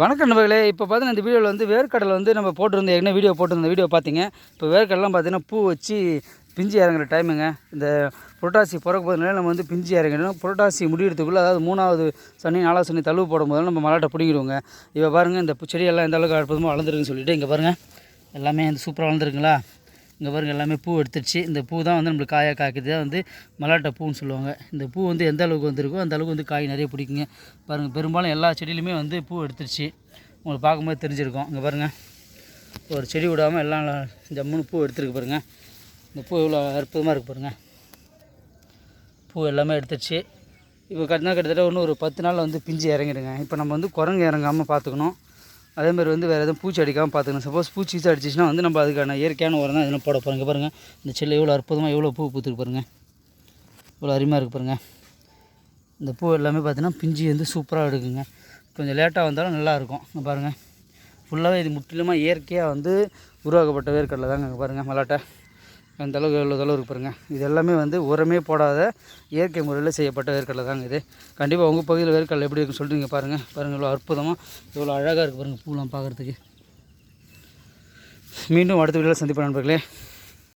வணக்கம் நண்பர்களே. இப்போ பார்த்தீங்கன்னா இந்த வீடியோவில் வந்து வேர்க்கடலை வந்து நம்ம போட்டிருந்த ஏற்கனவே வீடியோ பார்த்தீங்க. இப்போ வேர்க்கடலாம் பார்த்தீங்கன்னா பூ வச்சு பிஞ்சு இறங்குற டைமுங்க. இந்த புரட்டாசி பிறக்க போகிறதுனால நம்ம வந்து பிஞ்சு இறங்கிடணும். புரட்டாசி முடிகிறதுக்குள்ளே அதாவது 3வது சனி 4வது சனி தழுவு போடும்போது நம்ம மலாட்டை பிடிங்கிடுவோங்க. இப்போ பாருங்கள் இந்த செடியெல்லாம் எந்த அளவுக்கு அற்புதமாக வளர்ந்துருக்குன்னு சொல்லிட்டு இங்கே பாருங்கள் எல்லாமே வந்து சூப்பராக வளர்ந்துருக்குங்களா. இங்கே பாருங்கள் எல்லாமே பூ எடுத்துருச்சு. இந்த பூ தான் வந்து நம்மளுக்கு காயாக காய்க்குது தான் வந்து மலாட்டை பூன்னு சொல்லுவாங்க. இந்த பூ வந்து எந்த அளவுக்கு வந்திருக்கோ அந்த அளவுக்கு வந்து காய் நிறைய பிடிக்குங்க. பாருங்கள் பெரும்பாலும் எல்லா செடியிலுமே வந்து பூ எடுத்துருச்சு. உங்களுக்கு பார்க்கும்போது தெரிஞ்சிருக்கும். இங்கே பாருங்கள் ஒரு செடி விடாமல் எல்லாம் ஜம்முன்னு பூ எடுத்துருக்கு பாருங்கள். இந்த பூ எவ்வளோ அற்புதமாக இருக்குது பாருங்கள். பூ எல்லாமே எடுத்துருச்சு. இப்போ கிட்டத்தட்ட இன்னும் ஒரு 10 நாளில் வந்து பிஞ்சு இறங்கிடுங்க. இப்போ நம்ம வந்து குரங்கு இறங்காமல் பார்த்துக்கணும். அதேமாதிரி வந்து வேறு எதுவும் பூச்சி அடிக்காமல் பார்த்துக்கணும். சப்போஸ் பூச்சி அடிச்சிச்சுன்னா வந்து நம்ம அதுக்கான இயற்கையான உரம் தான் இதெல்லாம் போட போகிறோம். இங்கே பாருங்கள் இந்த செல்லை எவ்வளோ அற்புதமாக எவ்வளோ பூ பூத்துருக்கு பாருங்கள். இவ்வளோ அருமையாக இருக்குது பாருங்கள். இந்த பூ எல்லாமே பார்த்தீங்கன்னா பிஞ்சு வந்து சூப்பராக எடுக்குங்க. கொஞ்சம் லேட்டாக வந்தாலும் நல்லாயிருக்கும். இங்கே பாருங்கள் ஃபுல்லாகவே இது முற்றிலுமாக இயற்கையாக வந்து உருவாக்கப்பட்ட வேர்க்கடலை தாங்க. இங்கே பாருங்கள் மலாட்டை அந்த அளவுக்கு எவ்வளோ தொலைவு இருக்குது பாருங்கள். இது எல்லாமே வந்து உரமே போடாத இயற்கை முறையில் செய்யப்பட்ட வேர்க்கடலை தாங்க இது. கண்டிப்பாக உங்கள் பகுதியில் வேர்க்கடலை எப்படி இருக்குன்னு சொல்லிட்டு நீங்கள் பாருங்கள். இவ்வளோ அற்புதமாக இவ்வளோ அழகாக இருக்குது பாருங்கள் பூலாம் பார்க்குறதுக்கு. மீண்டும் அடுத்த வீடியோவில் சந்திப்பேன் நண்பர்களே.